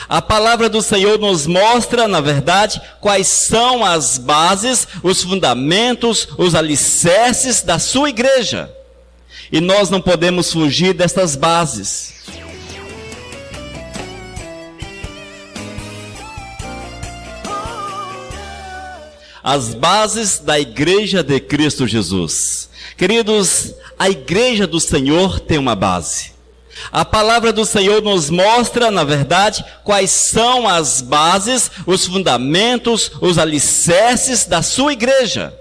A palavra do Senhor nos mostra, na verdade, quais são as bases, os fundamentos, os alicerces da sua igreja. E nós não podemos fugir destas bases. As bases da igreja de Cristo Jesus. Queridos, a igreja do Senhor tem uma base. A palavra do Senhor nos mostra, na verdade, quais são as bases, os fundamentos, os alicerces da sua igreja.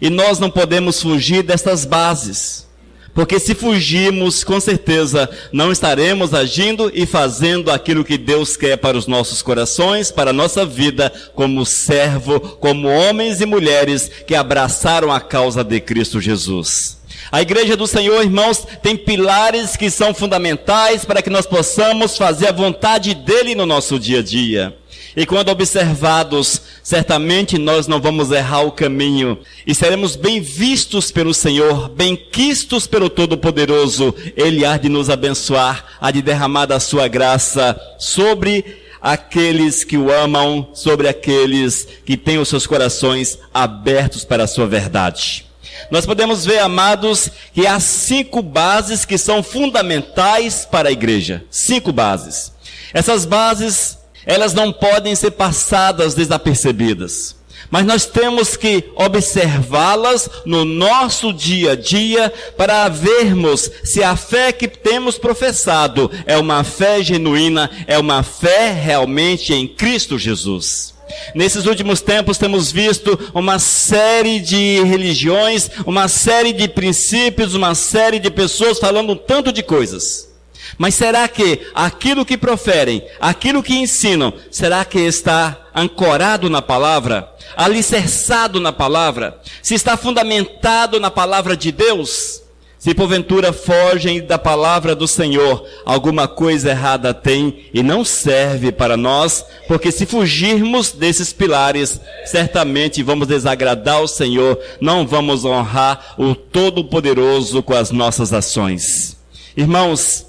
E nós não podemos fugir destas bases. Porque se fugirmos, com certeza, não estaremos agindo e fazendo aquilo que Deus quer para os nossos corações, para a nossa vida, como servo, como homens e mulheres que abraçaram a causa de Cristo Jesus. A igreja do Senhor, irmãos, tem pilares que são fundamentais para que nós possamos fazer a vontade dEle no nosso dia a dia. E quando observados, certamente nós não vamos errar o caminho e seremos bem vistos pelo Senhor, bem quistos pelo Todo-Poderoso. Ele há de nos abençoar, há de derramar da sua graça sobre aqueles que o amam, sobre aqueles que têm os seus corações abertos para a sua verdade. Nós podemos ver, amados, que há 5 bases que são fundamentais para a igreja. 5 bases. Essas bases, elas não podem ser passadas desapercebidas. Mas nós temos que observá-las no nosso dia a dia para vermos se a fé que temos professado é uma fé genuína, é uma fé realmente em Cristo Jesus. Nesses últimos tempos temos visto uma série de religiões, uma série de princípios, uma série de pessoas falando um tanto de coisas. Mas será que aquilo que proferem, aquilo que ensinam, será que está ancorado na palavra? Alicerçado na palavra? Se está fundamentado na palavra de Deus? Se porventura fogem da palavra do Senhor, alguma coisa errada tem e não serve para nós, porque se fugirmos desses pilares, certamente vamos desagradar o Senhor, não vamos honrar o Todo-Poderoso com as nossas ações. Irmãos,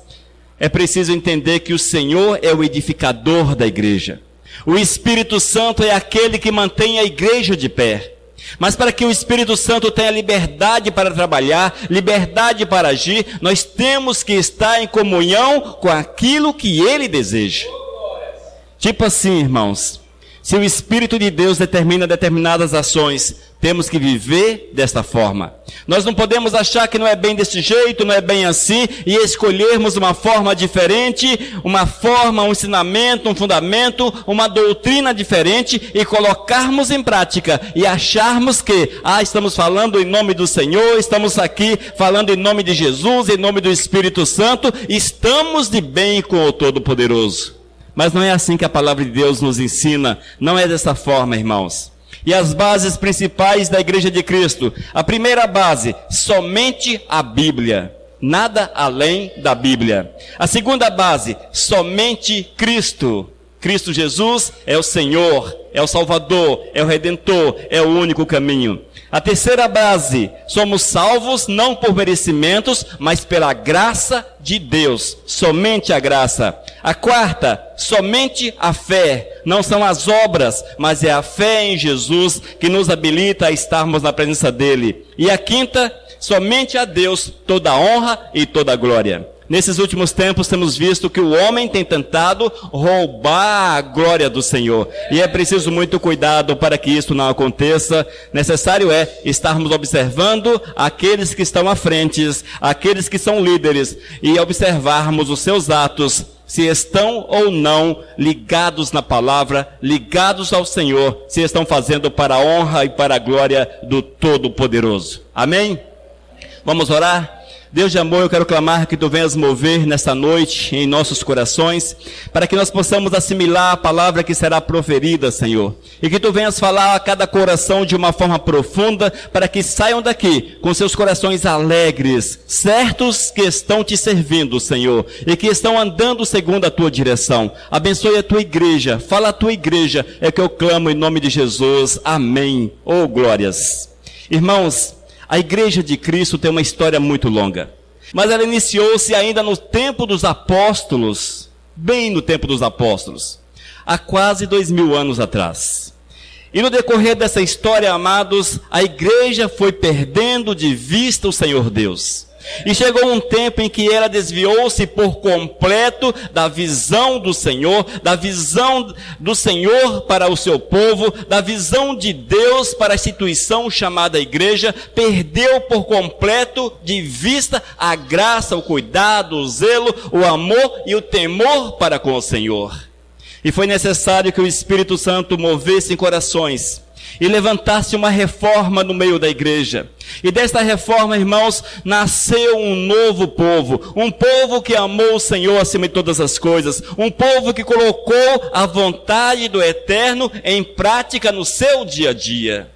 é preciso entender que o Senhor é o edificador da igreja. O Espírito Santo é aquele que mantém a igreja de pé. Mas para que o Espírito Santo tenha liberdade para trabalhar, liberdade para agir, nós temos que estar em comunhão com aquilo que Ele deseja. Tipo assim, irmãos, se o Espírito de Deus determina determinadas ações, temos que viver desta forma. Nós não podemos achar que não é bem desse jeito, não é bem assim, e escolhermos uma forma diferente, uma forma, um ensinamento, um fundamento, uma doutrina diferente, e colocarmos em prática, e acharmos que, estamos falando em nome do Senhor, estamos aqui falando em nome de Jesus, em nome do Espírito Santo, estamos de bem com o Todo-Poderoso. Mas não é assim que a palavra de Deus nos ensina, não é dessa forma, irmãos. E as bases principais da igreja de Cristo. A primeira base, somente a Bíblia. Nada além da Bíblia. A segunda base, somente Cristo. Cristo Jesus é o Senhor, é o Salvador, é o Redentor, é o único caminho. A terceira base, somos salvos não por merecimentos, mas pela graça de Deus, somente a graça. A quarta, somente a fé, não são as obras, mas é a fé em Jesus que nos habilita a estarmos na presença dEle. E a quinta, somente a Deus toda a honra e toda a glória. Nesses últimos tempos temos visto que o homem tem tentado roubar a glória do Senhor. E é preciso muito cuidado para que isso não aconteça. Necessário é estarmos observando aqueles que estão à frente, aqueles que são líderes, e observarmos os seus atos, se estão ou não ligados na palavra, ligados ao Senhor, se estão fazendo para a honra e para a glória do Todo-Poderoso. Amém? Vamos orar? Deus de amor, eu quero clamar que Tu venhas mover nesta noite em nossos corações, para que nós possamos assimilar a palavra que será proferida, Senhor. E que Tu venhas falar a cada coração de uma forma profunda, para que saiam daqui com seus corações alegres, certos que estão Te servindo, Senhor, e que estão andando segundo a Tua direção. Abençoe a Tua igreja, fala a Tua igreja, é que eu clamo em nome de Jesus. Amém. Oh, glórias. Irmãos, a igreja de Cristo tem uma história muito longa, mas ela iniciou-se ainda no tempo dos apóstolos, bem no tempo dos apóstolos, há quase 2000 anos atrás. E no decorrer dessa história, amados, a igreja foi perdendo de vista o Senhor Deus. E chegou um tempo em que ela desviou-se por completo da visão do Senhor para o seu povo, da visão de Deus para a instituição chamada igreja, perdeu por completo de vista a graça, o cuidado, o zelo, o amor e o temor para com o Senhor. E foi necessário que o Espírito Santo movesse em corações e levantasse uma reforma no meio da igreja. E desta reforma, irmãos, nasceu um novo povo, um povo que amou o Senhor acima de todas as coisas, um povo que colocou a vontade do Eterno em prática no seu dia a dia.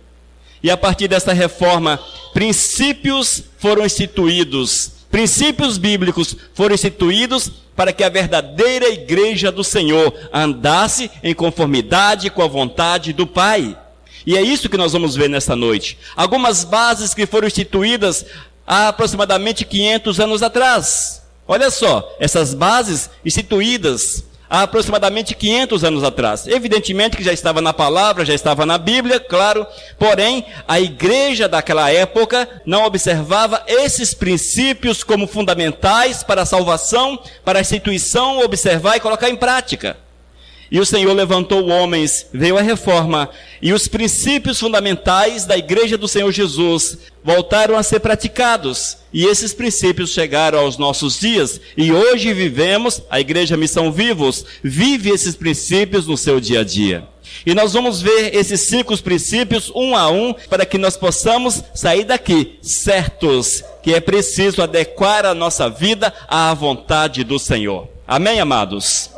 E a partir desta reforma, princípios foram instituídos, princípios bíblicos foram instituídos para que a verdadeira igreja do Senhor andasse em conformidade com a vontade do Pai. E é isso que nós vamos ver nesta noite. Algumas bases que foram instituídas há aproximadamente 500 anos atrás. Olha só, essas bases instituídas há aproximadamente 500 anos atrás. Evidentemente que já estava na palavra, já estava na Bíblia, claro. Porém, a igreja daquela época não observava esses princípios como fundamentais para a salvação, para a instituição observar e colocar em prática. E o Senhor levantou homens, veio a reforma, e os princípios fundamentais da igreja do Senhor Jesus voltaram a ser praticados. E esses princípios chegaram aos nossos dias. E hoje vivemos, a Igreja Missão Vivos, vive esses princípios no seu dia a dia. E nós vamos ver esses 5 princípios, um a um, para que nós possamos sair daqui certos que é preciso adequar a nossa vida à vontade do Senhor. Amém, amados?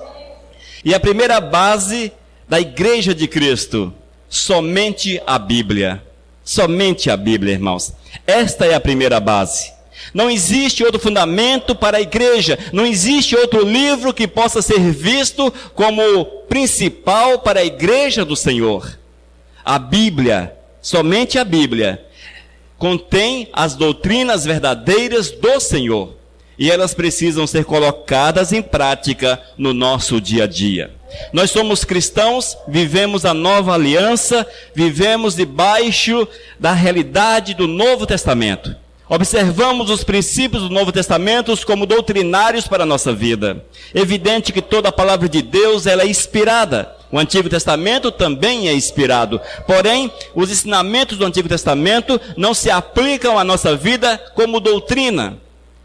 E a primeira base da igreja de Cristo, somente a Bíblia. Somente a Bíblia, irmãos. Esta é a primeira base. Não existe outro fundamento para a igreja. Não existe outro livro que possa ser visto como principal para a igreja do Senhor. A Bíblia, somente a Bíblia, contém as doutrinas verdadeiras do Senhor. E elas precisam ser colocadas em prática no nosso dia a dia. Nós somos cristãos, vivemos a nova aliança, vivemos debaixo da realidade do Novo Testamento. Observamos os princípios do Novo Testamento como doutrinários para a nossa vida. Evidente que toda a palavra de Deus ela é inspirada. O Antigo Testamento também é inspirado. Porém, os ensinamentos do Antigo Testamento não se aplicam à nossa vida como doutrina,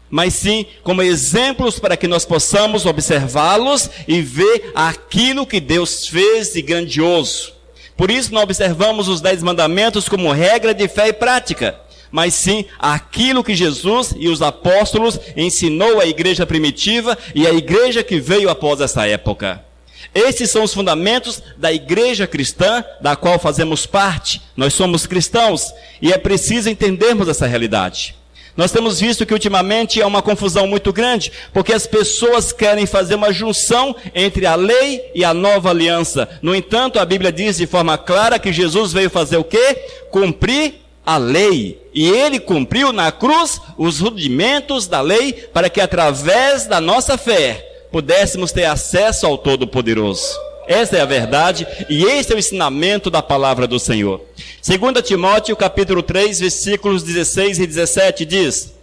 mas sim como exemplos para que nós possamos observá-los e ver aquilo que Deus fez de grandioso. Por isso não observamos os 10 mandamentos como regra de fé e prática, mas sim aquilo que Jesus e os apóstolos ensinou à igreja primitiva e à igreja que veio após essa época. Esses são os fundamentos da igreja cristã, da qual fazemos parte. Nós somos cristãos e é preciso entendermos essa realidade. Nós temos visto que ultimamente é uma confusão muito grande, porque as pessoas querem fazer uma junção entre a lei e a nova aliança. No entanto, a Bíblia diz de forma clara que Jesus veio fazer o quê? Cumprir a lei. E ele cumpriu na cruz os rudimentos da lei para que através da nossa fé pudéssemos ter acesso ao Todo-Poderoso. Essa é a verdade e esse é o ensinamento da palavra do Senhor. 2 Timóteo capítulo 3, versículos 16 e 17 diz: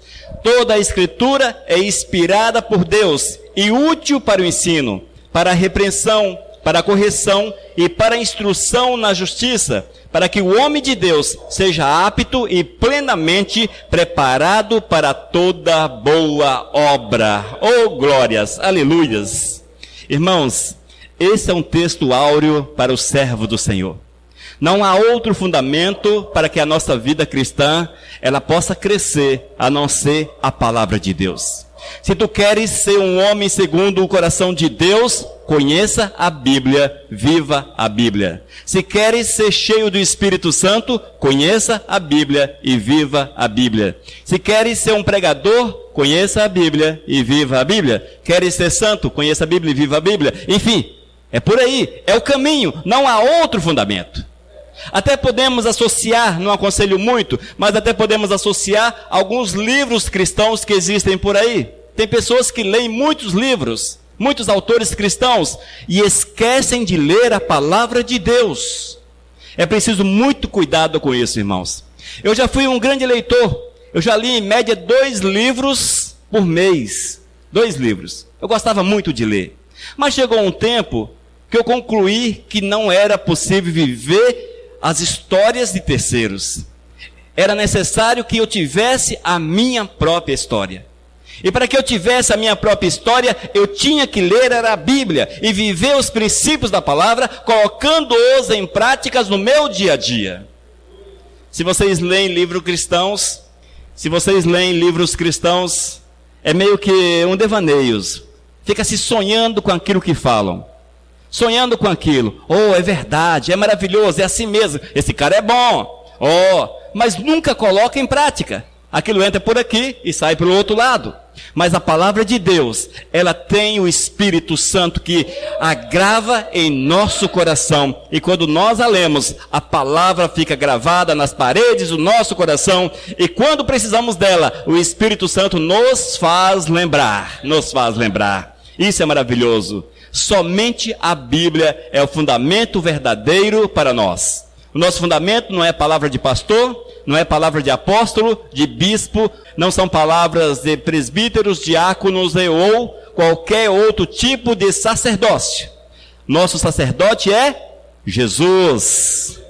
toda a escritura é inspirada por Deus e útil para o ensino, para a repreensão, para a correção e para a instrução na justiça, para que o homem de Deus seja apto e plenamente preparado para toda boa obra. Oh, glórias, aleluias. Irmãos, esse é um texto áureo para o servo do Senhor. Não há outro fundamento para que a nossa vida cristã ela possa crescer, a não ser a palavra de Deus. Se tu queres ser um homem segundo o coração de Deus, conheça a Bíblia, viva a Bíblia. Se queres ser cheio do Espírito Santo, conheça a Bíblia e viva a Bíblia. Se queres ser um pregador, conheça a Bíblia e viva a Bíblia. Queres ser santo, conheça a Bíblia e viva a Bíblia. Enfim, é por aí, é o caminho, não há outro fundamento. Até podemos associar, não aconselho muito, mas até podemos associar alguns livros cristãos que existem por aí. Tem pessoas que leem muitos livros, muitos autores cristãos, e esquecem de ler a palavra de Deus. É preciso muito cuidado com isso, irmãos. Eu já fui um grande leitor. Eu já li em média 2 livros por mês. 2 livros. Eu gostava muito de ler. Mas chegou um tempo que eu concluí que não era possível viver as histórias de terceiros. Era necessário que eu tivesse a minha própria história. E para que eu tivesse a minha própria história, eu tinha que ler a Bíblia e viver os princípios da palavra, colocando-os em práticas no meu dia a dia. Se vocês leem livros cristãos, é meio que um devaneios. Fica se sonhando com aquilo que falam. Sonhando com aquilo. Oh, é verdade, é maravilhoso, é assim mesmo. Esse cara é bom. Oh, mas nunca coloca em prática. Aquilo entra por aqui e sai pelo outro lado. Mas a palavra de Deus, ela tem o Espírito Santo que agrava em nosso coração. E quando nós a lemos, a palavra fica gravada nas paredes do nosso coração. E quando precisamos dela, o Espírito Santo nos faz lembrar. Isso é maravilhoso. Somente a Bíblia é o fundamento verdadeiro para nós. O nosso fundamento não é palavra de pastor, não é palavra de apóstolo, de bispo, não são palavras de presbíteros, diáconos ou qualquer outro tipo de sacerdócio. Nosso sacerdote é Jesus.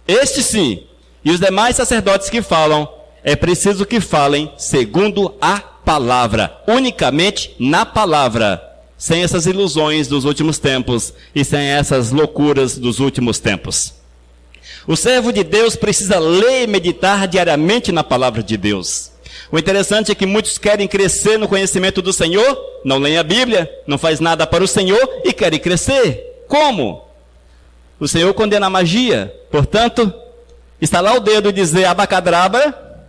Este sim. E os demais sacerdotes que falam, é preciso que falem segundo a palavra, unicamente na palavra, sem essas ilusões dos últimos tempos e sem essas loucuras dos últimos tempos. O servo de Deus precisa ler e meditar diariamente na palavra de Deus. O interessante é que muitos querem crescer no conhecimento do Senhor, não leem a Bíblia, não faz nada para o Senhor e querem crescer. Como? O Senhor condena a magia, portanto, estalar o dedo e dizer abacadabra,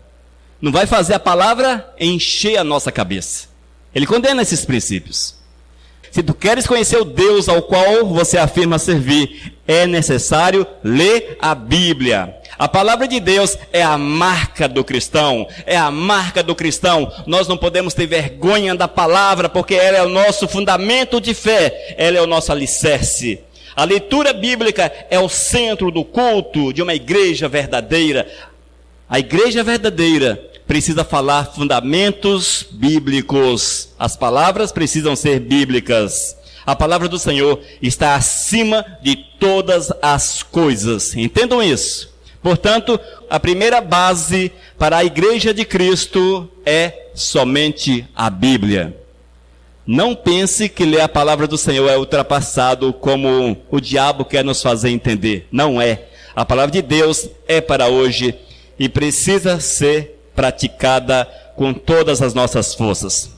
não vai fazer a palavra encher a nossa cabeça. Ele condena esses princípios. Se tu queres conhecer o Deus ao qual você afirma servir, é necessário ler a Bíblia. A palavra de Deus é a marca do cristão. Nós não podemos ter vergonha da palavra, porque ela é o nosso fundamento de fé. Ela é o nosso alicerce. A leitura bíblica é o centro do culto de uma igreja verdadeira. A igreja verdadeira precisa falar fundamentos bíblicos. As palavras precisam ser bíblicas. A palavra do Senhor está acima de todas as coisas. Entendam isso. Portanto, a primeira base para a igreja de Cristo é somente a Bíblia. Não pense que ler a palavra do Senhor é ultrapassado como o diabo quer nos fazer entender. Não é. A palavra de Deus é para hoje e precisa ser praticada com todas as nossas forças.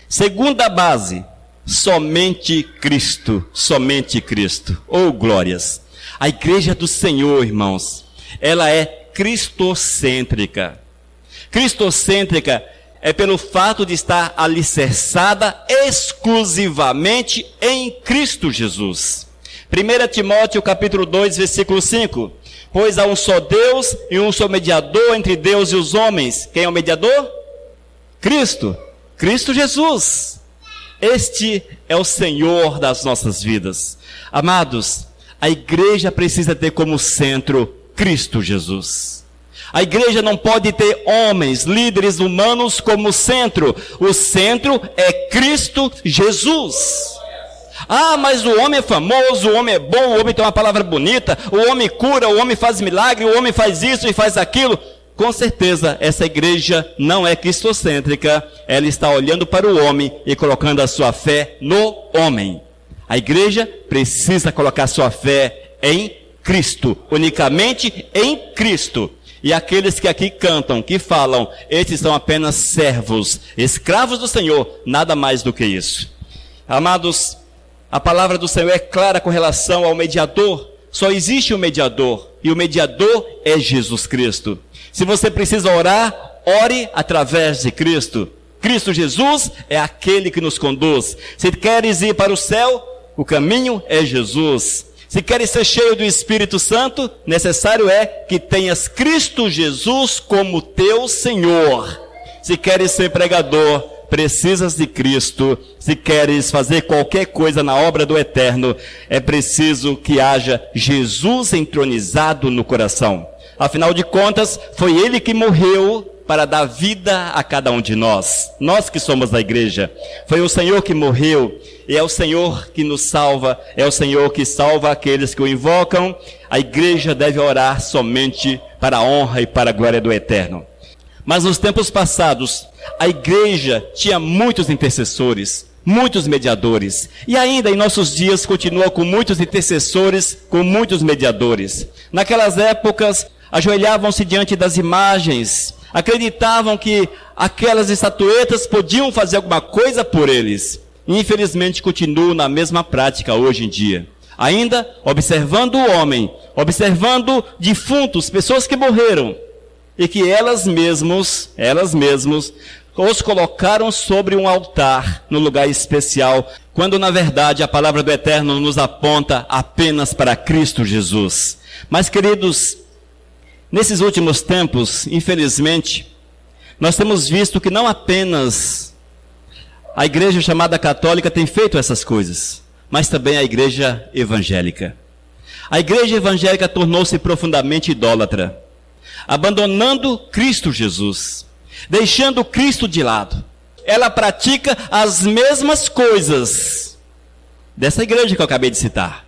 Segunda base, somente Cristo. Oh, glórias! A igreja do Senhor, irmãos, ela é cristocêntrica. Cristocêntrica é pelo fato de estar alicerçada exclusivamente em Cristo Jesus. 1 Timóteo capítulo 2, versículo 5. Pois há um só Deus e um só mediador entre Deus e os homens. Quem é o mediador? Cristo Jesus. Este é o Senhor das nossas vidas. Amados, a igreja precisa ter como centro Cristo Jesus. A igreja não pode ter homens, líderes humanos como centro. O centro é Cristo Jesus. Ah, mas o homem é famoso, o homem é bom, o homem tem uma palavra bonita, o homem cura, o homem faz milagre, o homem faz isso e faz aquilo. Com certeza, essa igreja não é cristocêntrica, ela está olhando para o homem e colocando a sua fé no homem. A igreja precisa colocar sua fé em Cristo, unicamente em Cristo. E aqueles que aqui cantam, que falam, esses são apenas servos, escravos do Senhor, nada mais do que isso. Amados, a palavra do Senhor é clara com relação ao mediador. Só existe um mediador, e o mediador é Jesus Cristo. Se você precisa orar, ore através de Cristo. Cristo Jesus é aquele que nos conduz. Se queres ir para o céu, o caminho é Jesus. Se queres ser cheio do Espírito Santo, necessário é que tenhas Cristo Jesus como teu Senhor. Se queres ser pregador, precisas de Cristo. Se queres fazer qualquer coisa na obra do Eterno, é preciso que haja Jesus entronizado no coração. Afinal de contas, foi Ele que morreu para dar vida a cada um de nós. Nós que somos da igreja. Foi o Senhor que morreu, e é o Senhor que nos salva, é o Senhor que salva aqueles que o invocam. A igreja deve orar somente para a honra e para a glória do Eterno. Mas nos tempos passados, a igreja tinha muitos intercessores, muitos mediadores. E ainda em nossos dias continua com muitos intercessores, com muitos mediadores. Naquelas épocas, ajoelhavam-se diante das imagens, acreditavam que aquelas estatuetas podiam fazer alguma coisa por eles. Infelizmente, continuam na mesma prática hoje em dia. Ainda observando o homem, observando defuntos, pessoas que morreram, e que elas mesmas os colocaram sobre um altar, no lugar especial, quando na verdade a palavra do Eterno nos aponta apenas para Cristo Jesus. Mas, queridos, nesses últimos tempos, infelizmente, nós temos visto que não apenas a igreja chamada católica tem feito essas coisas, mas também a igreja evangélica. A igreja evangélica tornou-se profundamente idólatra, abandonando Cristo Jesus, deixando Cristo de lado. Ela pratica as mesmas coisas dessa igreja que eu acabei de citar.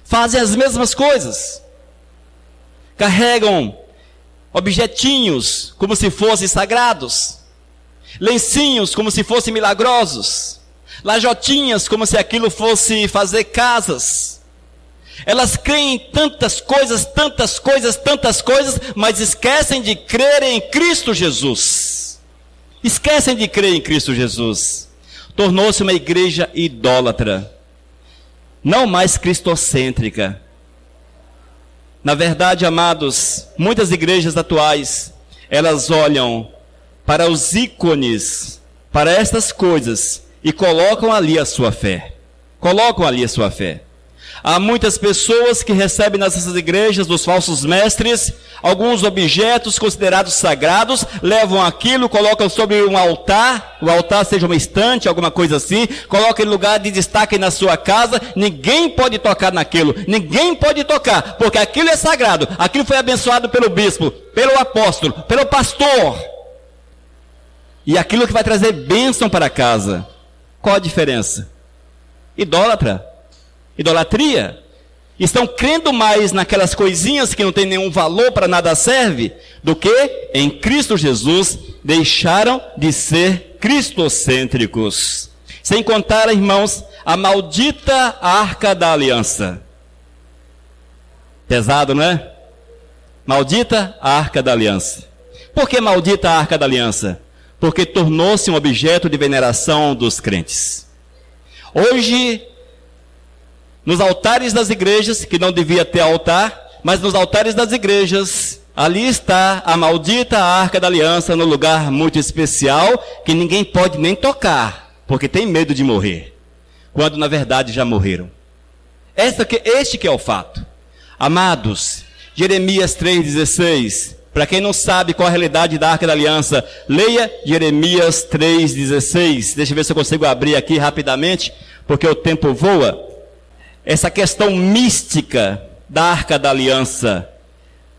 Fazem as mesmas coisas. Carregam objetinhos como se fossem sagrados, lencinhos como se fossem milagrosos, lajotinhas como se aquilo fosse fazer casas. Elas creem em tantas coisas, mas esquecem de crer em Cristo Jesus. Esquecem de crer em Cristo Jesus. Tornou-se uma igreja idólatra, não mais cristocêntrica. Na verdade, amados, muitas igrejas atuais, elas olham para os ícones, para estas coisas, e colocam ali a sua fé. Colocam ali a sua fé. Há muitas pessoas que recebem nessas igrejas dos falsos mestres alguns objetos considerados sagrados, levam aquilo, colocam sobre um altar, o altar seja uma estante, alguma coisa assim, colocam em lugar de destaque na sua casa, ninguém pode tocar naquilo, ninguém pode tocar, porque aquilo é sagrado, aquilo foi abençoado pelo bispo, pelo apóstolo, pelo pastor, e aquilo que vai trazer bênção para casa. Qual a diferença? Idólatra. Idolatria. Estão crendo mais naquelas coisinhas que não tem nenhum valor, para nada serve, do que em Cristo Jesus. Deixaram de ser cristocêntricos. Sem contar, irmãos, a maldita Arca da Aliança. Pesado, não é? Maldita Arca da Aliança. Por que maldita Arca da Aliança? Porque tornou-se um objeto de veneração dos crentes. Hoje, nos altares das igrejas, que não devia ter altar, mas nos altares das igrejas, ali está a maldita Arca da Aliança, num lugar muito especial, que ninguém pode nem tocar, porque tem medo de morrer, quando na verdade já morreram. Este que é o fato. Amados, Jeremias 3,16, para quem não sabe qual a realidade da Arca da Aliança, leia Jeremias 3,16, deixa eu ver se eu consigo abrir aqui rapidamente, porque o tempo voa. Essa questão mística da Arca da Aliança,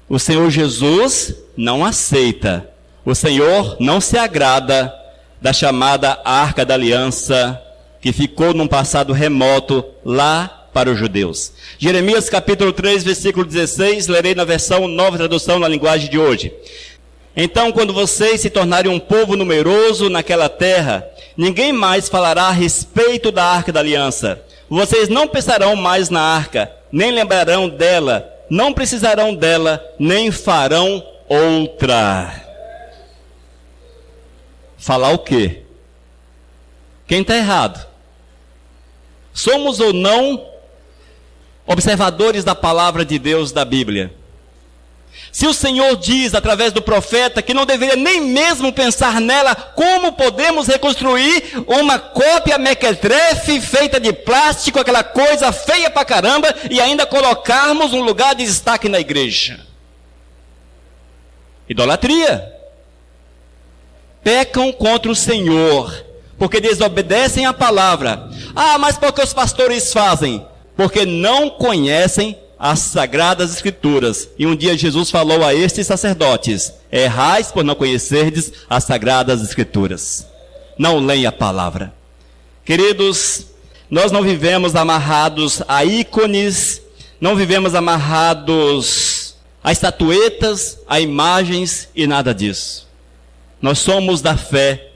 o Senhor Jesus não aceita. O Senhor não se agrada da chamada Arca da Aliança, que ficou num passado remoto lá para os judeus. Jeremias capítulo 3, versículo 16, lerei na versão Nova Tradução na linguagem de hoje. Então, quando vocês se tornarem um povo numeroso naquela terra, ninguém mais falará a respeito da Arca da Aliança. Vocês não pensarão mais na arca, nem lembrarão dela, não precisarão dela, nem farão outra. Falar o quê? Quem está errado? Somos ou não observadores da palavra de Deus da Bíblia? Se o Senhor diz através do profeta que não deveria nem mesmo pensar nela, como podemos reconstruir uma cópia mequetrefe feita de plástico, aquela coisa feia pra caramba, e ainda colocarmos um lugar de destaque na igreja? Idolatria. pecam contra o Senhor, porque desobedecem a palavra. Ah, mas por que os pastores fazem? Porque não conhecem as Sagradas Escrituras. E um dia Jesus falou a estes sacerdotes: errais por não conhecerdes as Sagradas Escrituras. Não leem a palavra. Queridos, nós não vivemos amarrados a ícones, não vivemos amarrados a estatuetas, a imagens e nada disso. Nós somos da fé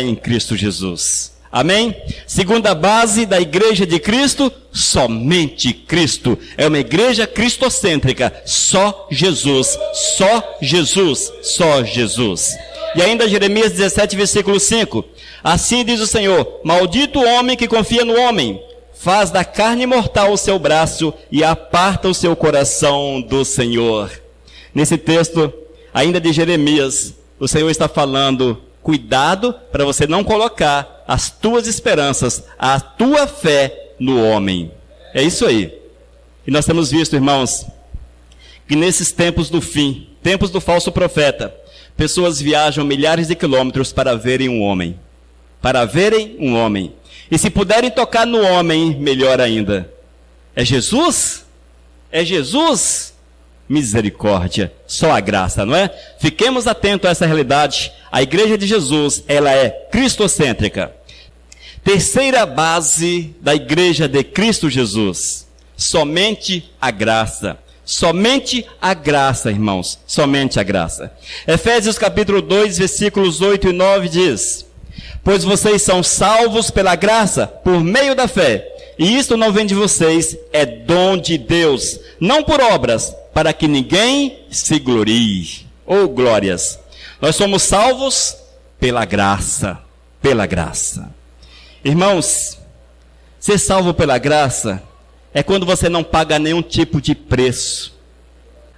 em Cristo Jesus. Amém? Segunda base da igreja de Cristo, somente Cristo. É uma igreja cristocêntrica. Só Jesus, só Jesus, só Jesus. E ainda Jeremias 17, versículo 5. Assim diz o Senhor: maldito o homem que confia no homem, faz da carne mortal o seu braço e aparta o seu coração do Senhor. Nesse texto, ainda de Jeremias, o Senhor está falando: cuidado para você não colocar as tuas esperanças, a tua fé no homem. É isso aí. E nós temos visto, irmãos, que nesses tempos do fim, tempos do falso profeta, pessoas viajam milhares de quilômetros para verem um homem. Para verem um homem. E se puderem tocar no homem, melhor ainda. É Jesus? É Jesus? Misericórdia. Só a graça, não é? Fiquemos atentos a essa realidade. A igreja de Jesus, ela é cristocêntrica. Terceira base da igreja de Cristo Jesus: somente a graça. Somente a graça, irmãos. Somente a graça. Efésios capítulo 2, versículos 8 e 9 diz: pois vocês são salvos pela graça, por meio da fé. E isto não vem de vocês, é dom de Deus, não por obras, para que ninguém se glorie. Oh, glórias! Nós somos salvos pela graça, pela graça. Irmãos, ser salvo pela graça é quando você não paga nenhum tipo de preço.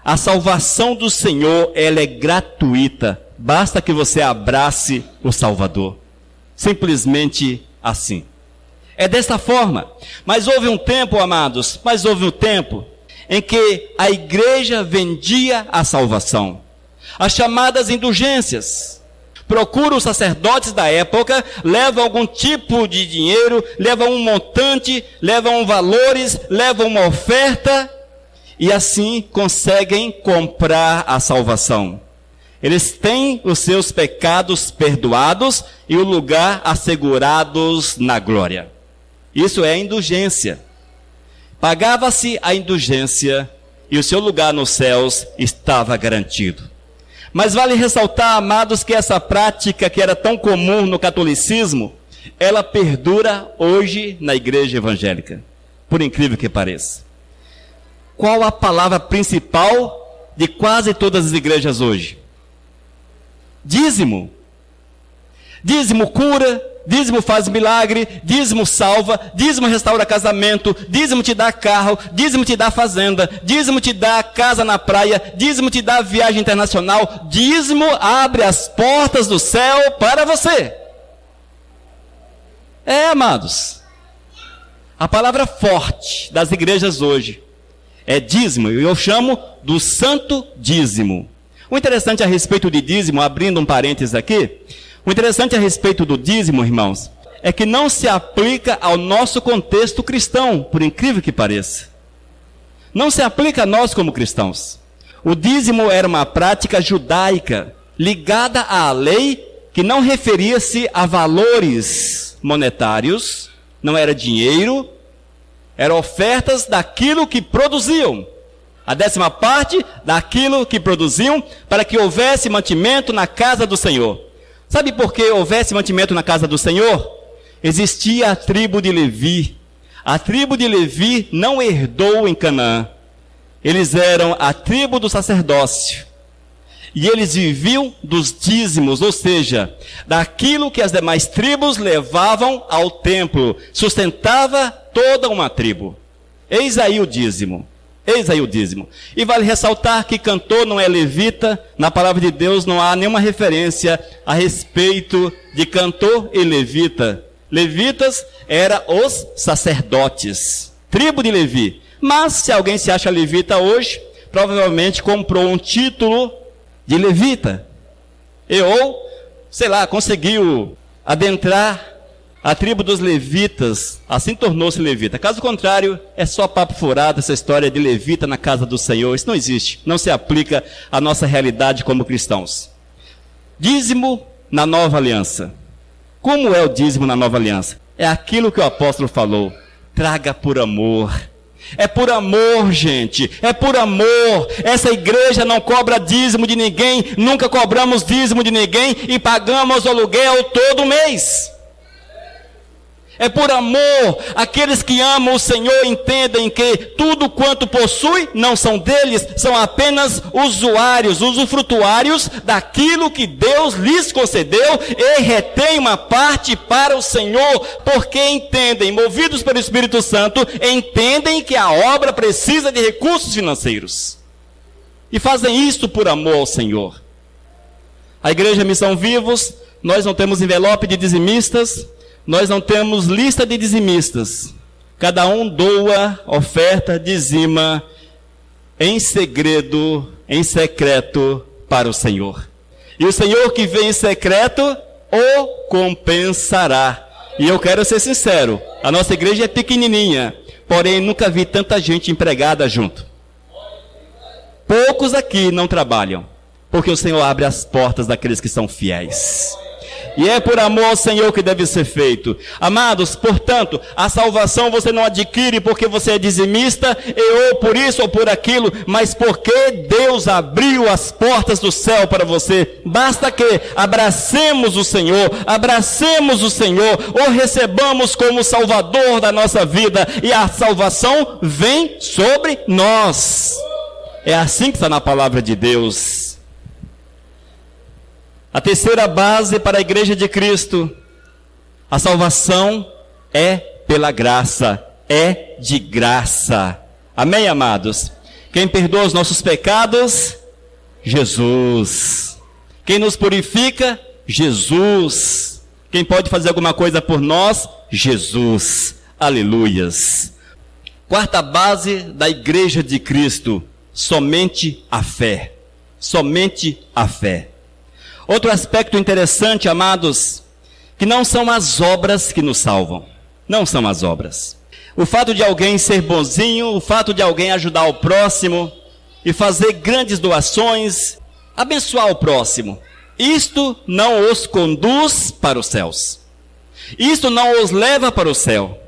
A salvação do Senhor, ela é gratuita. Basta que você abrace o Salvador. Simplesmente assim. É desta forma. Mas houve um tempo, amados, em que a igreja vendia a salvação. As chamadas indulgências. Procura os sacerdotes da época, levam algum tipo de dinheiro, levam um montante, levam valores, levam uma oferta, e assim conseguem comprar a salvação. Eles têm os seus pecados perdoados e o lugar assegurados na glória. Isso é indulgência. Pagava-se a indulgência e o seu lugar nos céus estava garantido. Mas vale ressaltar, amados, que essa prática que era tão comum no catolicismo, ela perdura hoje na igreja evangélica. Por incrível que pareça. Qual a palavra principal de quase todas as igrejas hoje? Dízimo. Dízimo cura, dízimo faz milagre, dízimo salva, dízimo restaura casamento, dízimo te dá carro, dízimo te dá fazenda, dízimo te dá casa na praia, dízimo te dá viagem internacional, dízimo abre as portas do céu para você. É, amados, a palavra forte das igrejas hoje é dízimo, e eu chamo do santo dízimo. O interessante a respeito de dízimo, abrindo um parênteses aqui, o interessante a respeito do dízimo, irmãos, é que não se aplica ao nosso contexto cristão, por incrível que pareça. Não se aplica a nós como cristãos. O dízimo era uma prática judaica, ligada à lei, que não referia-se a valores monetários, não era dinheiro, eram ofertas daquilo que produziam. A 10ª parte daquilo que produziam, para que houvesse mantimento na casa do Senhor. Sabe por que houvesse mantimento na casa do Senhor? Existia a tribo de Levi. A tribo de Levi não herdou em Canaã. Eles eram a tribo do sacerdócio. E eles viviam dos dízimos, ou seja, daquilo que as demais tribos levavam ao templo. Sustentava toda uma tribo. Eis aí o dízimo. Eis aí o dízimo. E vale ressaltar que cantor não é levita. Na palavra de Deus não há nenhuma referência a respeito de cantor e levita. Levitas eram os sacerdotes. Tribo de Levi. Mas se alguém se acha levita hoje, provavelmente comprou um título de levita. Ou conseguiu adentrar a tribo dos levitas, assim tornou-se levita. Caso contrário, é só papo furado essa história de levita na casa do Senhor. Isso não existe, não se aplica à nossa realidade como cristãos. Dízimo na nova aliança. Como é o dízimo na nova aliança? É aquilo que o apóstolo falou: traga por amor. É por amor, gente, é por amor. Essa igreja não cobra dízimo de ninguém, nunca cobramos dízimo de ninguém e pagamos o aluguel todo mês. É por amor. Aqueles que amam o Senhor entendem que tudo quanto possui não são deles, são apenas usuários, usufrutuários daquilo que Deus lhes concedeu, e retém uma parte para o Senhor, porque entendem, movidos pelo Espírito Santo, entendem que a obra precisa de recursos financeiros. E fazem isto por amor ao Senhor. A Igreja Missão Vivos, nós não temos envelope de dizimistas, nós não temos lista de dizimistas. Cada um doa, oferta, dizima, em segredo, em secreto, para o Senhor. E o Senhor que vem em secreto, o compensará. E eu quero ser sincero, a nossa igreja é pequenininha, porém nunca vi tanta gente empregada junto. Poucos aqui não trabalham, porque o Senhor abre as portas daqueles que são fiéis. E é por amor ao Senhor que deve ser feito. Amados, portanto, a salvação você não adquire porque você é dizimista, ou por isso ou por aquilo, mas porque Deus abriu as portas do céu para você. Basta que abracemos o Senhor, ou recebamos como Salvador da nossa vida, e a salvação vem sobre nós. É assim que está na palavra de Deus. A terceira base para a igreja de Cristo: a salvação é pela graça, é de graça. Amém, amados? Quem perdoa os nossos pecados? Jesus. Quem nos purifica? Jesus. Quem pode fazer alguma coisa por nós? Jesus. Aleluias. Quarta base da igreja de Cristo: somente a fé. Somente a fé. Outro aspecto interessante, amados, que não são as obras que nos salvam. Não são as obras. O fato de alguém ser bonzinho, o fato de alguém ajudar o próximo e fazer grandes doações, abençoar o próximo, isto não os conduz para os céus. Isto não os leva para o céu.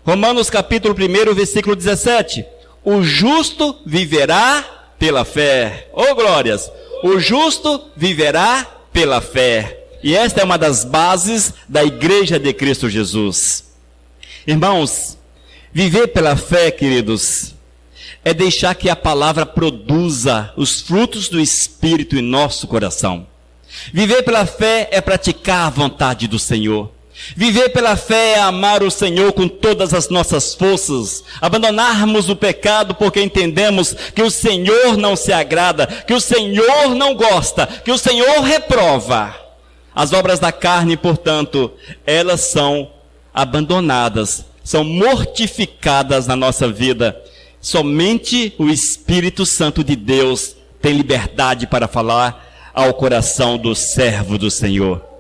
Romanos capítulo 1, versículo 17. O justo viverá pela fé. Oh, glórias! O justo viverá pela fé. E esta é uma das bases da igreja de Cristo Jesus. Irmãos, viver pela fé, queridos, é deixar que a palavra produza os frutos do Espírito em nosso coração. Viver pela fé é praticar a vontade do Senhor. Viver pela fé é amar o Senhor com todas as nossas forças, abandonarmos o pecado porque entendemos que o Senhor não se agrada, que o Senhor não gosta, que o Senhor reprova. As obras da carne, portanto, elas são abandonadas, são mortificadas na nossa vida. Somente o Espírito Santo de Deus tem liberdade para falar ao coração do servo do Senhor.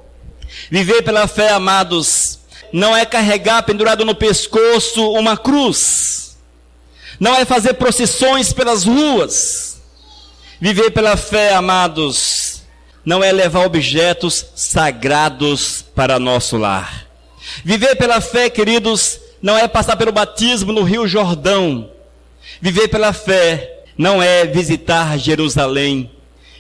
Viver pela fé, amados, não é carregar pendurado no pescoço uma cruz. Não é fazer procissões pelas ruas. Viver pela fé, amados, não é levar objetos sagrados para nosso lar. Viver pela fé, queridos, não é passar pelo batismo no Rio Jordão. Viver pela fé não é visitar Jerusalém.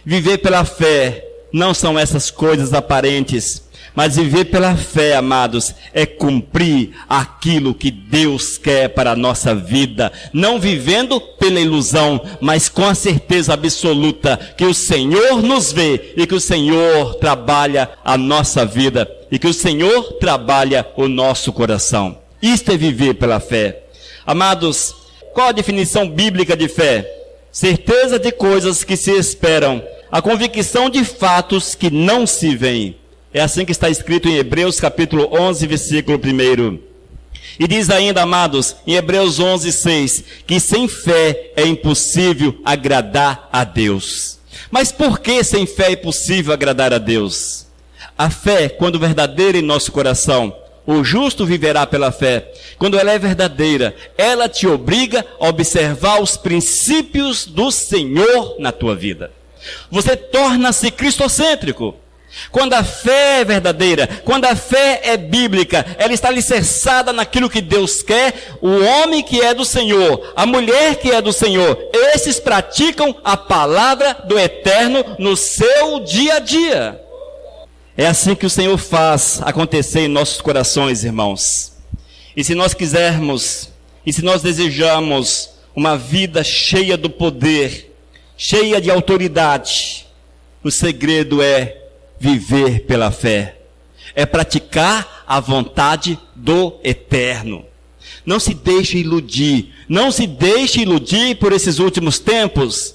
Viver pela fé não são essas coisas aparentes. Mas viver pela fé, amados, é cumprir aquilo que Deus quer para a nossa vida. Não vivendo pela ilusão, mas com a certeza absoluta que o Senhor nos vê e que o Senhor trabalha a nossa vida e que o Senhor trabalha o nosso coração. Isto é viver pela fé. Amados, qual a definição bíblica de fé? Certeza de coisas que se esperam, a convicção de fatos que não se veem. É assim que está escrito em Hebreus capítulo 11, versículo 1. E diz ainda, amados, em Hebreus 11, 6, que sem fé é impossível agradar a Deus. Mas por que sem fé é impossível agradar a Deus? A fé, quando verdadeira em nosso coração, o justo viverá pela fé. Quando ela é verdadeira, ela te obriga a observar os princípios do Senhor na tua vida. Você torna-se cristocêntrico. Quando a fé é verdadeira, quando a fé é bíblica, ela está alicerçada naquilo que Deus quer. O homem que é do Senhor, a mulher que é do Senhor, esses praticam a palavra do Eterno no seu dia a dia. É assim que o Senhor faz acontecer em nossos corações, irmãos. E se nós quisermos, e se nós desejamos uma vida cheia do poder, cheia de autoridade, o segredo é viver pela fé, é praticar a vontade do Eterno. Não se deixe iludir, não se deixe iludir por esses últimos tempos,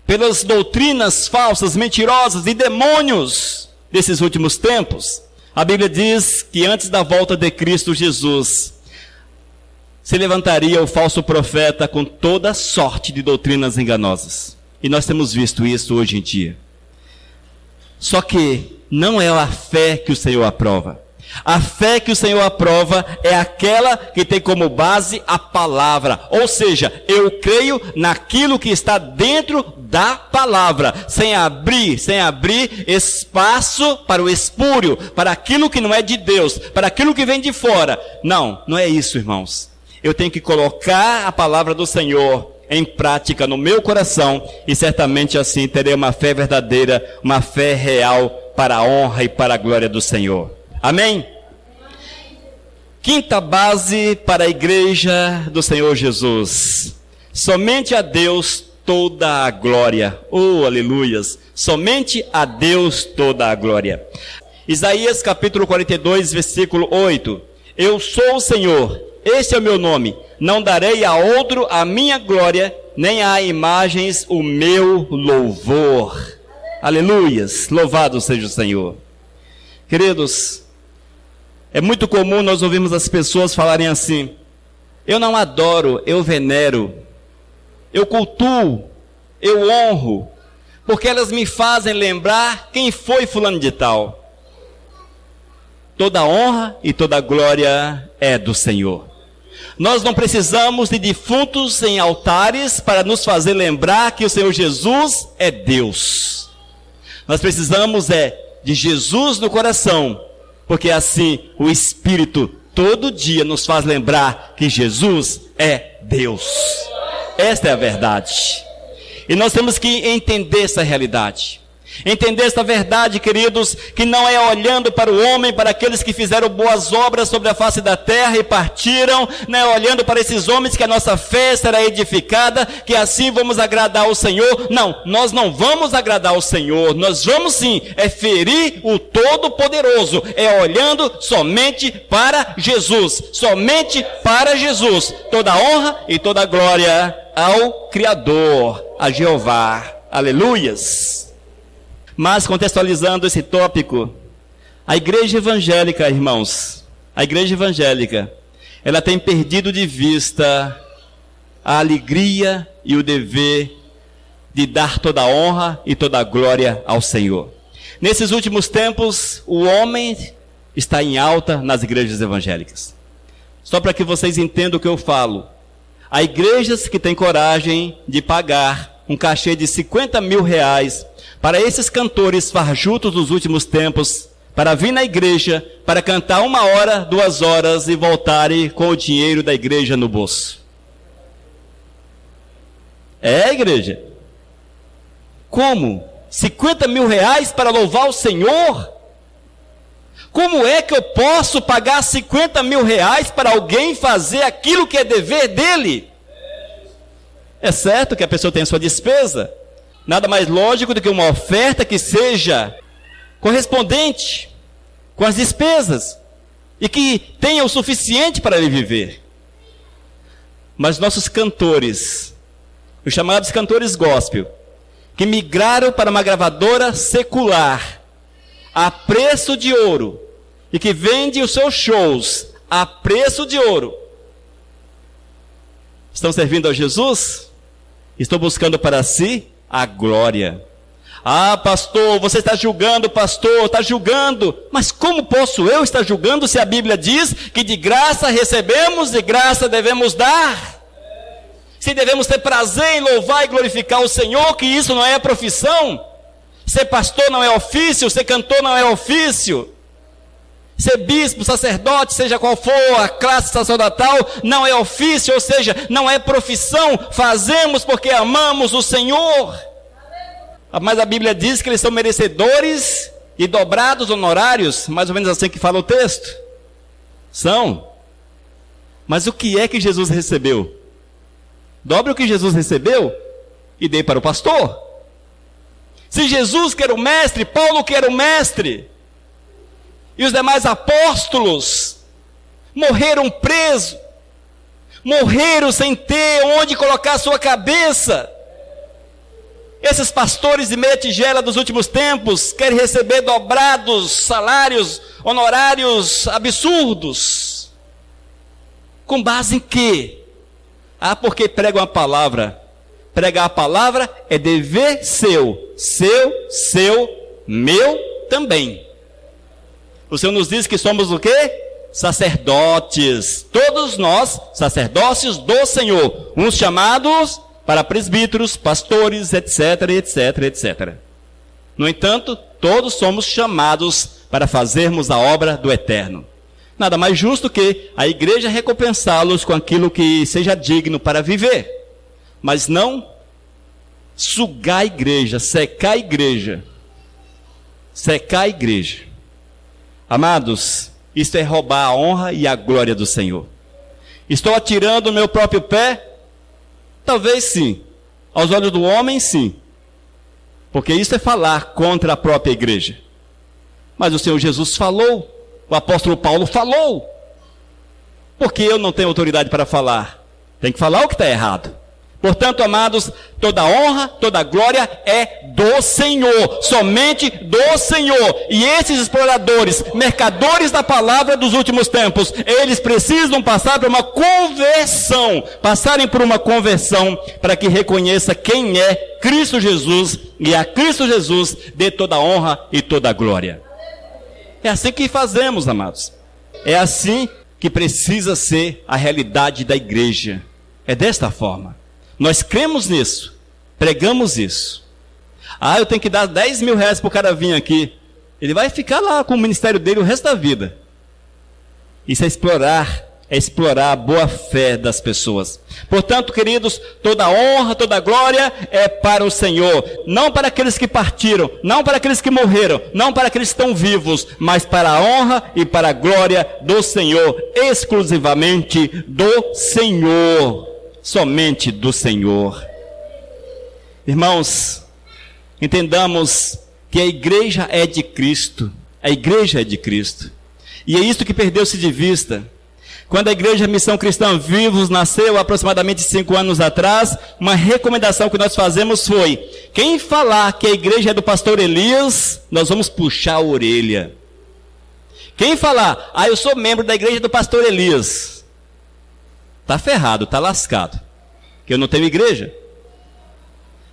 pelas doutrinas falsas, mentirosas e demônios desses últimos tempos. A Bíblia diz que antes da volta de Cristo Jesus, se levantaria o falso profeta com toda sorte de doutrinas enganosas. E nós temos visto isso hoje em dia. Só que não é a fé que o Senhor aprova. A fé que o Senhor aprova é aquela que tem como base a palavra. Ou seja, eu creio naquilo que está dentro da palavra, sem abrir espaço para o espúrio, para aquilo que não é de Deus, para aquilo que vem de fora. Não é isso, irmãos. Eu tenho que colocar a palavra do Senhor em prática no meu coração, e certamente assim terei uma fé verdadeira, uma fé real para a honra e para a glória do Senhor. Amém? Quinta base para a igreja do Senhor Jesus: somente a Deus toda a glória. Oh, aleluias! Somente a Deus toda a glória. Isaías capítulo 42, versículo 8: eu sou o Senhor, este é o meu nome, não darei a outro a minha glória, nem a imagens o meu louvor. Aleluias, louvado seja o Senhor. Queridos, é muito comum nós ouvirmos as pessoas falarem assim: eu não adoro, eu venero, eu cultuo, eu honro, porque elas me fazem lembrar quem foi fulano de tal. Toda honra e toda glória é do Senhor. Nós não precisamos de defuntos em altares para nos fazer lembrar que o Senhor Jesus é Deus. Nós precisamos de Jesus no coração, porque assim o Espírito todo dia nos faz lembrar que Jesus é Deus. Esta é a verdade. E nós temos que entender essa realidade. Entender esta verdade, queridos, que não é olhando para o homem, para aqueles que fizeram boas obras sobre a face da terra e partiram, não é olhando para esses homens que a nossa fé será edificada, que assim vamos agradar ao Senhor. Não, nós não vamos agradar ao Senhor, nós vamos sim, ferir o Todo-Poderoso, olhando somente para Jesus, somente para Jesus, toda honra e toda glória ao Criador, a Jeová. Aleluias! Mas, contextualizando esse tópico, a igreja evangélica, irmãos, a igreja evangélica, ela tem perdido de vista a alegria e o dever de dar toda a honra e toda a glória ao Senhor. Nesses últimos tempos, o homem está em alta nas igrejas evangélicas. Só para que vocês entendam o que eu falo. Há igrejas que têm coragem de pagar um cachê de 50 mil reais para esses cantores farjutos dos últimos tempos, para vir na igreja, para cantar 1 hora, 2 horas e voltarem com o dinheiro da igreja no bolso. Igreja? Como? 50 mil reais para louvar o Senhor? Como é que eu posso pagar 50 mil reais para alguém fazer aquilo que é dever dele? É certo que a pessoa tem a sua despesa. Nada mais lógico do que uma oferta que seja correspondente com as despesas e que tenha o suficiente para ele viver. Mas nossos cantores, os chamados cantores gospel, que migraram para uma gravadora secular a preço de ouro e que vende os seus shows a preço de ouro, estão servindo a Jesus? Estão buscando para si a glória. Ah, pastor, você está julgando, pastor, está julgando. Mas como posso eu estar julgando se a Bíblia diz que de graça recebemos, de graça devemos dar? Se devemos ter prazer em louvar e glorificar o Senhor, que isso não é profissão. Ser pastor não é ofício, ser cantor não é ofício. Ser bispo, sacerdote, seja qual for a classe sacerdotal, não é ofício, ou seja, não é profissão. Fazemos porque amamos o Senhor. Mas a Bíblia diz que eles são merecedores e dobrados honorários, mais ou menos assim que fala o texto. São. Mas o que é que Jesus recebeu? Dobre o que Jesus recebeu e dê para o pastor. Se Jesus que era o mestre, Paulo que era o mestre, e os demais apóstolos morreram presos, morreram sem ter onde colocar sua cabeça. Esses pastores de meia tigela dos últimos tempos querem receber dobrados salários, honorários absurdos. Com base em quê? Ah, porque pregam a palavra. Pregar a palavra é dever seu, meu também. O Senhor nos diz que somos o quê? Sacerdotes. Todos nós, sacerdócios do Senhor. Uns chamados para presbíteros, pastores, etc, etc, etc. No entanto, todos somos chamados para fazermos a obra do Eterno. Nada mais justo que a igreja recompensá-los com aquilo que seja digno para viver. Mas não sugar a igreja, secar a igreja. Secar a igreja. Amados, isto é roubar a honra e a glória do Senhor. Estou atirando o meu próprio pé? Talvez sim. Aos olhos do homem, sim. Porque isso é falar contra a própria igreja. Mas o Senhor Jesus falou. O apóstolo Paulo falou. Porque eu não tenho autoridade para falar? Tem que falar o que está errado. Portanto, amados, toda honra, toda glória é do Senhor, somente do Senhor. E esses exploradores, mercadores da palavra dos últimos tempos, eles precisam passar por uma conversão, passarem por uma conversão para que reconheça quem é Cristo Jesus e a Cristo Jesus dê toda honra e toda glória. É assim que fazemos, amados. É assim que precisa ser a realidade da igreja. É desta forma. Nós cremos nisso, pregamos isso. Ah, eu tenho que dar 10 mil reais para o cara vir aqui. Ele vai ficar lá com o ministério dele o resto da vida. Isso é explorar a boa fé das pessoas. Portanto, queridos, toda honra, toda glória é para o Senhor. Não para aqueles que partiram, não para aqueles que morreram, não para aqueles que estão vivos, mas para a honra e para a glória do Senhor, exclusivamente do Senhor. Somente do Senhor. Irmãos, entendamos que a igreja é de Cristo. A igreja é de Cristo. E é isso que perdeu-se de vista. Quando a Igreja Missão Cristã Vivos nasceu aproximadamente 5 anos atrás, uma recomendação que nós fazemos foi: quem falar que a igreja é do pastor Elias, nós vamos puxar a orelha. Quem falar, eu sou membro da igreja do pastor Elias, está ferrado, está lascado, que eu não tenho igreja.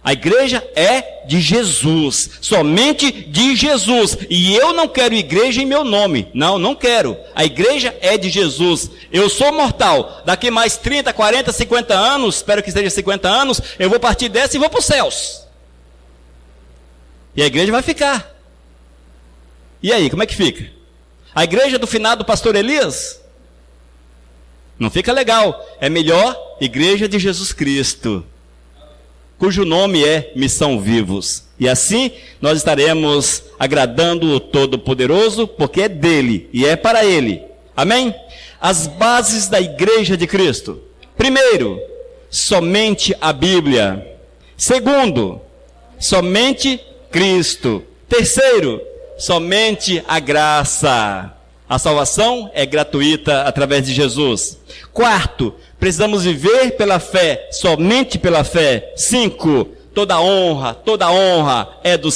A igreja é de Jesus, somente de Jesus, e eu não quero igreja em meu nome, não quero. A igreja é de Jesus. Eu sou mortal, daqui mais 30, 40, 50 anos, espero que seja 50 anos, eu vou partir dessa e vou para os céus, e a igreja vai ficar. E aí, como é que fica? A igreja do finado pastor Elias? Não fica legal. É melhor Igreja de Jesus Cristo, cujo nome é Missão Vivos. E assim nós estaremos agradando o Todo-Poderoso, porque é dele e é para ele. Amém? As bases da Igreja de Cristo. Primeiro, somente a Bíblia. Segundo, somente Cristo. Terceiro, somente a graça. A salvação é gratuita através de Jesus. Quarto, precisamos viver pela fé, somente pela fé. 5, toda honra é do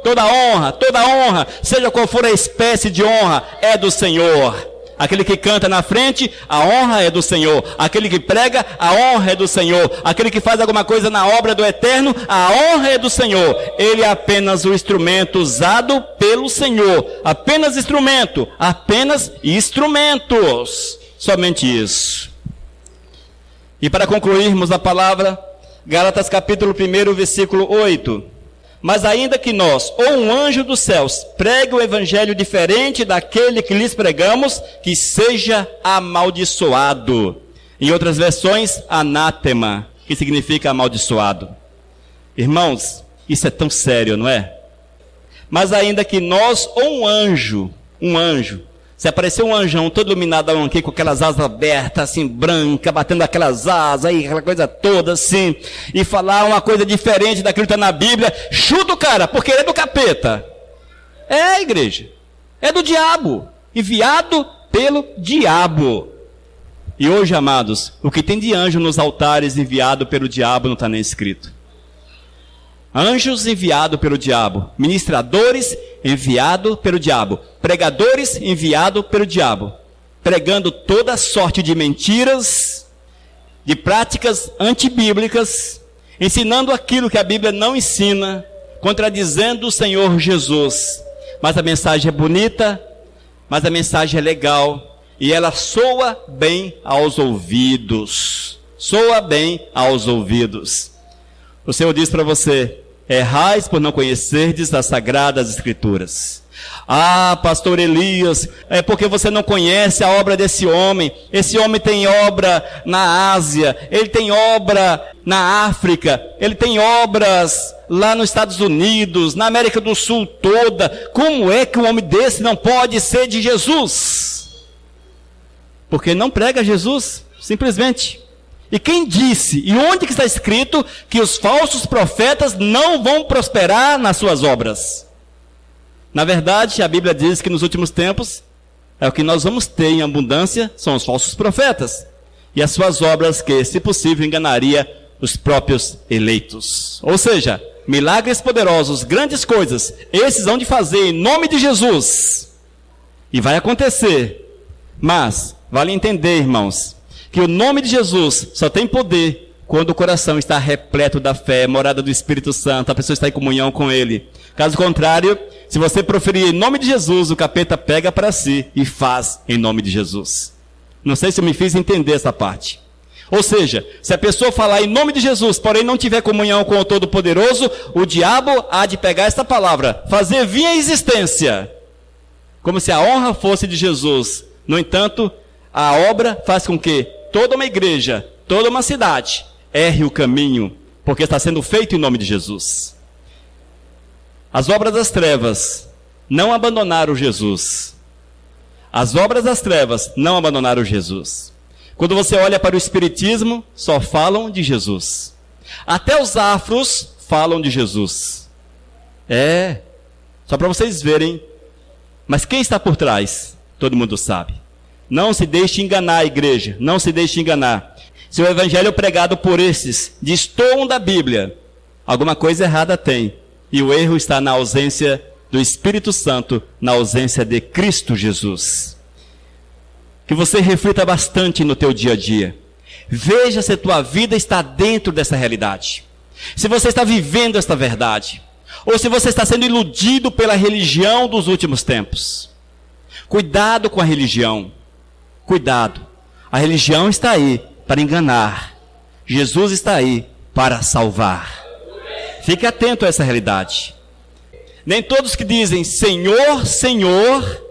Toda honra, seja qual for a espécie de honra, é do Senhor. Aquele que canta na frente, a honra é do Senhor. Aquele que prega, a honra é do Senhor. Aquele que faz alguma coisa na obra do Eterno, a honra é do Senhor. Ele é apenas o instrumento usado pelo Senhor. Apenas instrumento, apenas instrumentos. Somente isso. E para concluirmos a palavra, Gálatas capítulo 1, versículo 8. Mas ainda que nós, ou um anjo dos céus, pregue o evangelho diferente daquele que lhes pregamos, que seja amaldiçoado. Em outras versões, anátema, que significa amaldiçoado. Irmãos, isso é tão sério, não é? Mas ainda que nós, ou um anjo, se aparecer um anjão todo iluminado aqui, com aquelas asas abertas, assim, branca, batendo aquelas asas, aí, aquela coisa toda, assim, e falar uma coisa diferente daquilo que está na Bíblia, chuta o cara, porque ele é do capeta. É, igreja. É do diabo. Enviado pelo diabo. E hoje, amados, o que tem de anjo nos altares enviado pelo diabo não está nem escrito. Anjos enviados pelo diabo, ministradores enviados pelo diabo, pregadores enviados pelo diabo, pregando toda sorte de mentiras, de práticas antibíblicas, ensinando aquilo que a Bíblia não ensina, contradizendo o Senhor Jesus. Mas a mensagem é bonita, mas a mensagem é legal, e ela soa bem aos ouvidos. Soa bem aos ouvidos. O Senhor diz para você: errais por não conhecerdes as sagradas escrituras. Ah, pastor Elias, é porque você não conhece a obra desse homem. Esse homem tem obra na Ásia, ele tem obra na África, ele tem obras lá nos Estados Unidos, na América do Sul toda. Como é que um homem desse não pode ser de Jesus? Porque não prega Jesus, simplesmente. E quem disse, e onde que está escrito, que os falsos profetas não vão prosperar nas suas obras? Na verdade, a Bíblia diz que nos últimos tempos, o que nós vamos ter em abundância são os falsos profetas. E as suas obras que, se possível, enganaria os próprios eleitos. Ou seja, milagres poderosos, grandes coisas, esses vão de fazer em nome de Jesus. E vai acontecer. Mas, vale entender, irmãos, que o nome de Jesus só tem poder quando o coração está repleto da fé, morada do Espírito Santo, a pessoa está em comunhão com Ele. Caso contrário, se você proferir em nome de Jesus, o capeta pega para si e faz em nome de Jesus. Não sei se eu me fiz entender essa parte. Ou seja, se a pessoa falar em nome de Jesus, porém não tiver comunhão com o Todo-Poderoso, o diabo há de pegar esta palavra, fazer vir à existência, como se a honra fosse de Jesus. No entanto, a obra faz com que toda uma igreja, toda uma cidade, erre o caminho, porque está sendo feito em nome de Jesus. As obras das trevas não abandonaram Jesus. As obras das trevas não abandonaram Jesus. Quando você olha para o Espiritismo, só falam de Jesus. Até os afros falam de Jesus. Só para vocês verem. Mas quem está por trás? Todo mundo sabe. Não se deixe enganar, igreja. Não se deixe enganar. Se o evangelho pregado por esses destoam da Bíblia, alguma coisa errada tem. E o erro está na ausência do Espírito Santo, na ausência de Cristo Jesus. Que você reflita bastante no teu dia a dia. Veja se a tua vida está dentro dessa realidade. Se você está vivendo esta verdade. Ou se você está sendo iludido pela religião dos últimos tempos. Cuidado com a religião. Cuidado. A religião está aí para enganar. Jesus está aí para salvar. Fique atento a essa realidade. Nem todos que dizem Senhor, Senhor,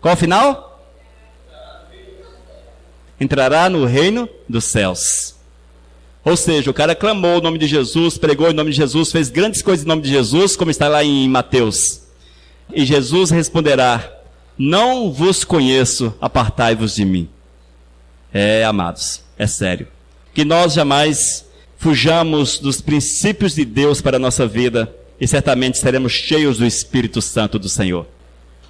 qual o final? Entrará no reino dos céus. Ou seja, o cara clamou o nome de Jesus, pregou em nome de Jesus, fez grandes coisas em nome de Jesus, como está lá em Mateus. E Jesus responderá: não vos conheço, apartai-vos de mim. Amados, é sério. Que nós jamais fujamos dos princípios de Deus para a nossa vida e certamente seremos cheios do Espírito Santo do Senhor.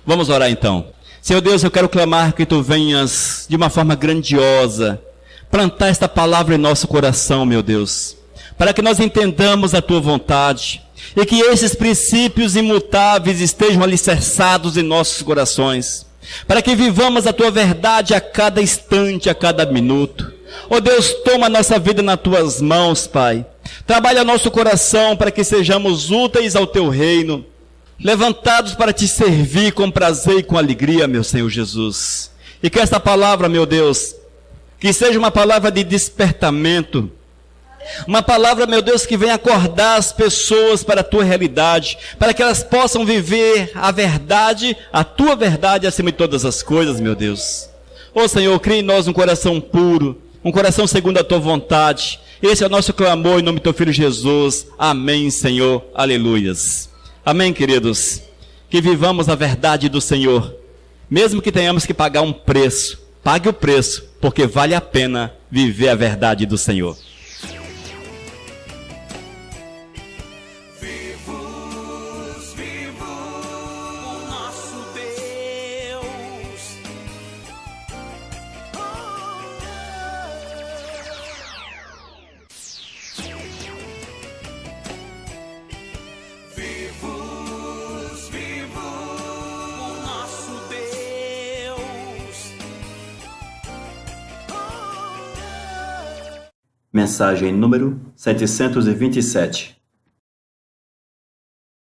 Vamos orar então. Senhor Deus, eu quero clamar que Tu venhas de uma forma grandiosa, plantar esta palavra em nosso coração, meu Deus, para que nós entendamos a Tua vontade e que esses princípios imutáveis estejam alicerçados em nossos corações. para que vivamos a tua verdade a cada instante, a cada minuto. Ó Deus, toma a nossa vida nas tuas mãos, Pai. Trabalha nosso coração para que sejamos úteis ao teu reino, levantados para te servir com prazer e com alegria, meu Senhor Jesus. E que esta palavra, meu Deus, que seja uma palavra de despertamento, uma palavra, meu Deus, que venha acordar as pessoas para a tua realidade, para que elas possam viver a verdade, a tua verdade acima de todas as coisas, meu Deus. Ó Senhor, cria em nós um coração puro, um coração segundo a tua vontade. Esse é o nosso clamor em nome do teu Filho Jesus. Amém, Senhor. Aleluias. Amém, queridos. Que vivamos a verdade do Senhor, mesmo que tenhamos que pagar um preço. Pague o preço, porque vale a pena viver a verdade do Senhor. Mensagem número 727.